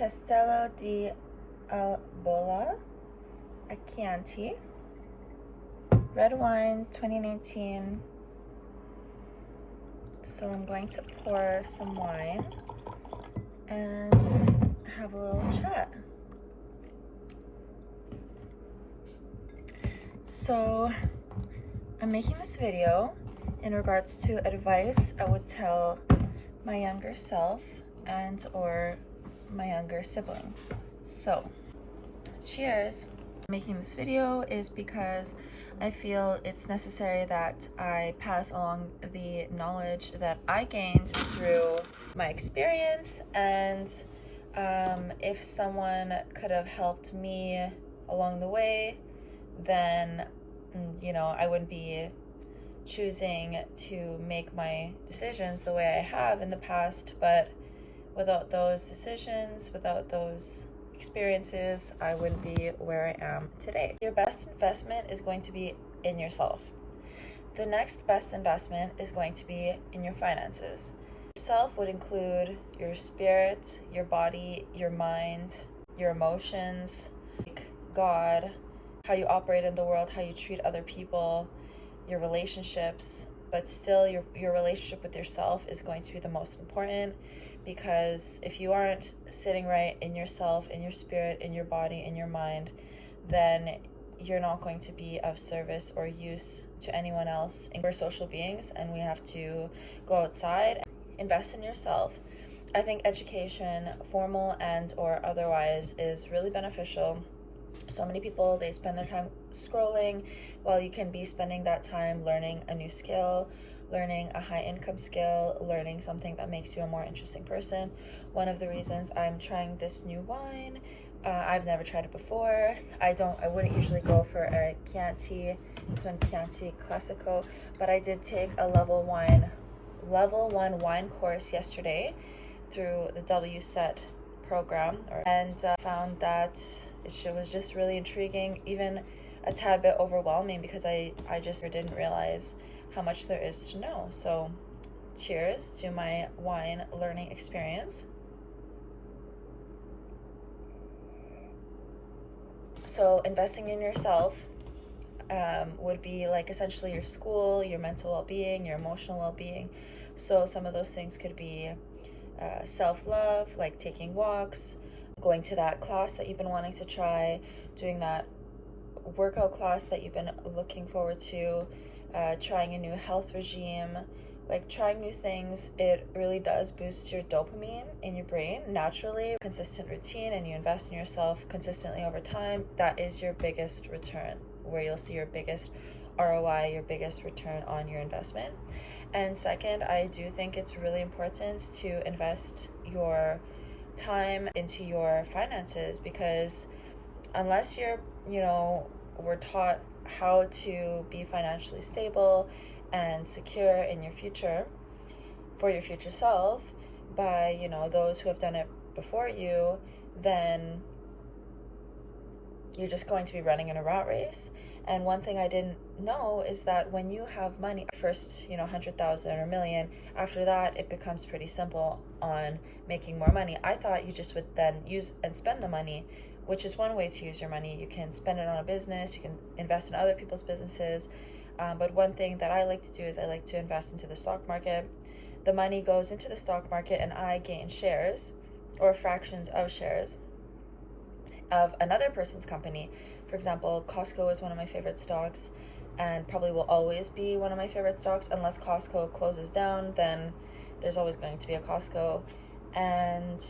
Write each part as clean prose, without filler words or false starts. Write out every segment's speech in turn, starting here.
Castello di Albola, a Chianti, red wine, 2019. So I'm going to pour some wine and have a little chat. So I'm making this video in regards to advice I would tell my younger self and or my younger sibling. So cheers. Making this video is because I feel it's necessary that I pass along the knowledge that I gained through my experience, and if someone could have helped me along the way, then I wouldn't be choosing to make my decisions the way I have in the past. But without those decisions, without those experiences, I wouldn't be where I am today. Your best investment is going to be in yourself. The next best investment is going to be in your finances. Yourself would include your spirit, your body, your mind, your emotions, God, how you operate in the world, how you treat other people, your relationships. But still, your relationship with yourself is going to be the most important, because if you aren't sitting right in yourself, in your spirit, in your body, in your mind, then you're not going to be of service or use to anyone else. We're social beings and we have to go outside and invest in yourself. I think education, formal and or otherwise, is really beneficial. So many people, they spend their time scrolling while you can be spending that time learning a new skill, learning a high income skill, learning something that makes you a more interesting person. One of the reasons I'm trying this new wine, I've never tried it before. I wouldn't usually go for a Chianti, this one Chianti Classico, but I did take a level 1 wine course yesterday through the WSET program, and found that it was just really intriguing, even a tad bit overwhelming, because I just didn't realize how much there is to know. So cheers to my wine learning experience. So investing in yourself would be like essentially your school, your mental well-being, your emotional well-being. So some of those things could be self-love, like taking walks, going to that class that you've been wanting to try, doing that workout class that you've been looking forward to, trying a new health regime. Like, trying new things, it really does boost your dopamine in your brain naturally. Consistent routine, and you invest in yourself consistently over time, that is your biggest return, where you'll see your biggest ROI, your biggest return on your investment. And second, I do think it's really important to invest your time into your finances, because unless we're taught how to be financially stable and secure in your future, for your future self, by those who have done it before you, then you're just going to be running in a rat race. And one thing I didn't know is that when you have money, first 100,000 or a million, after that it becomes pretty simple on making more money. I thought you just would then use and spend the money, which is one way to use your money. You can spend it on a business, you can invest in other people's businesses. But one thing that I like to do is I like to invest into the stock market. The money goes into the stock market and I gain shares or fractions of shares of another person's company. For example, Costco is one of my favorite stocks, and probably will always be one of my favorite stocks. Unless Costco closes down, then there's always going to be a Costco. And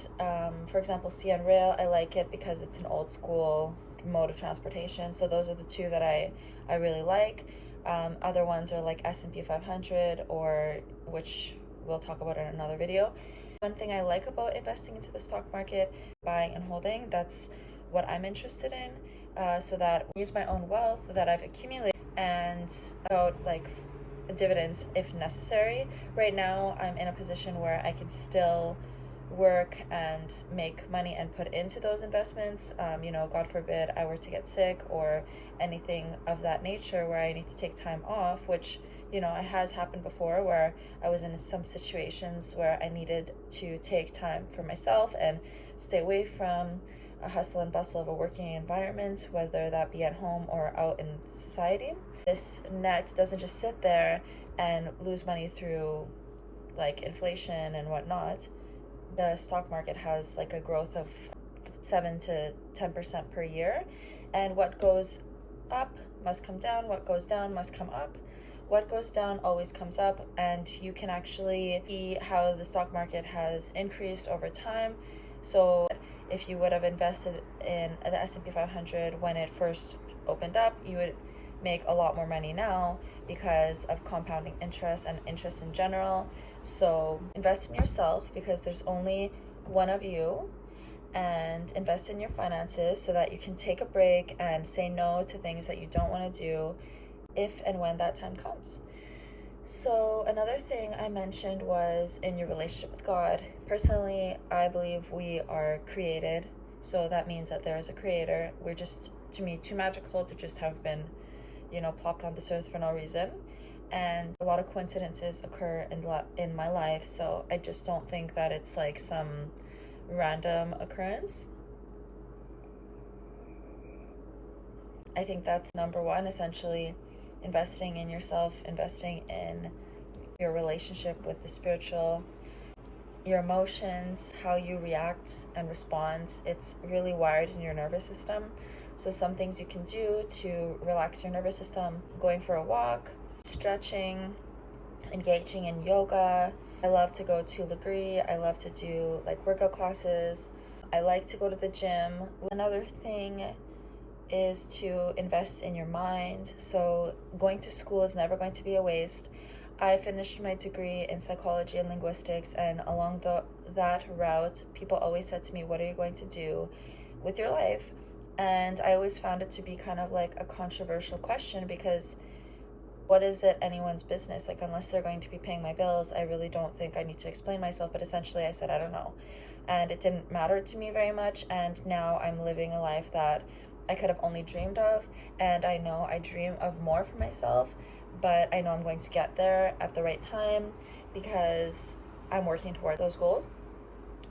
for example, CN Rail, I like it because it's an old school mode of transportation. So those are the two that I really like. Other ones are like S&P 500, or which we'll talk about in another video. One thing I like about investing into the stock market, buying and holding, that's what I'm interested in, so that I use my own wealth that I've accumulated and about like dividends if necessary. Right now I'm in a position where I can still work and make money and put into those investments. God forbid I were to get sick or anything of that nature where I need to take time off, which it has happened before where I was in some situations where I needed to take time for myself and stay away from a hustle and bustle of a working environment, whether that be at home or out in society. This net doesn't just sit there and lose money through like inflation and whatnot. The stock market has like a growth of 7 to 10% per year, and what goes up must come down, what goes down must come up, what goes down always comes up, and you can actually see how the stock market has increased over time. So if you would have invested in the S&P 500 when it first opened up, you would make a lot more money now because of compounding interest and interest in general. So invest in yourself because there's only one of you, and invest in your finances so that you can take a break and say no to things that you don't want to do if and when that time comes. So another thing I mentioned was in your relationship with God. Personally, I believe we are created, so that means that there is a creator. We're just, to me, too magical to just have been plopped on this earth for no reason, and a lot of coincidences occur in my life, so I just don't think that it's like some random occurrence. I think that's number one, essentially investing in yourself, investing in your relationship with the spiritual, your emotions, how you react and respond. It's really wired in your nervous system. So some things you can do to relax your nervous system: going for a walk, stretching, engaging in yoga. I love to go to Legree. I love to do like workout classes. I like to go to the gym. Another thing is to invest in your mind. So going to school is never going to be a waste. I finished my degree in psychology and linguistics, and along that route, people always said to me, what are you going to do with your life? And I always found it to be kind of like a controversial question, because what is it anyone's business? Like, unless they're going to be paying my bills, I really don't think I need to explain myself. But essentially I said, I don't know. And it didn't matter to me very much. And now I'm living a life that I could have only dreamed of. And I know I dream of more for myself, but I know I'm going to get there at the right time because I'm working toward those goals.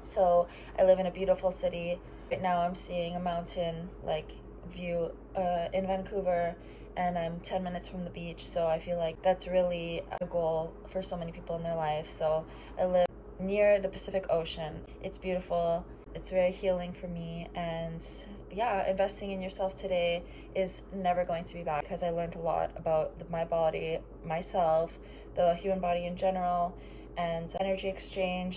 So I live in a beautiful city. Right now I'm seeing a mountain like view in Vancouver, and I'm 10 minutes from the beach. So I feel like that's really a goal for so many people in their life. So I live near the Pacific Ocean. It's beautiful. It's very healing for me. And yeah, investing in yourself today is never going to be bad, because I learned a lot about my body, myself, the human body in general, and energy exchange.